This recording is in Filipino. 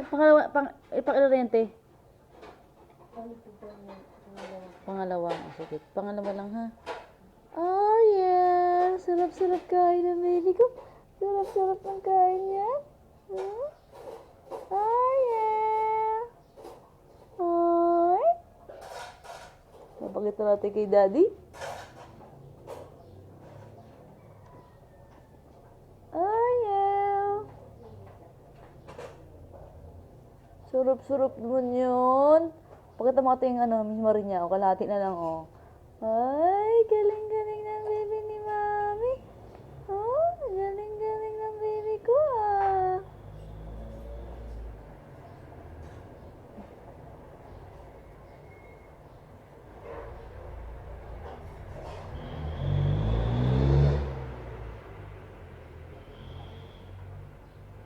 Pangalawa, ipakilorente. Pangalawa. Sige, pangalawa lang ha. Oh yeah! Sarap-sarap kain ng baby ko. Sarap-sarap ng kain niya. Hmm? Oh yeah! Ay! Papakita natin kay daddy. Oh yeah! Sarap-sarap naman yun. Pakita mo ito yung Miss Marinya. O, kalahati na lang, oh. Ay!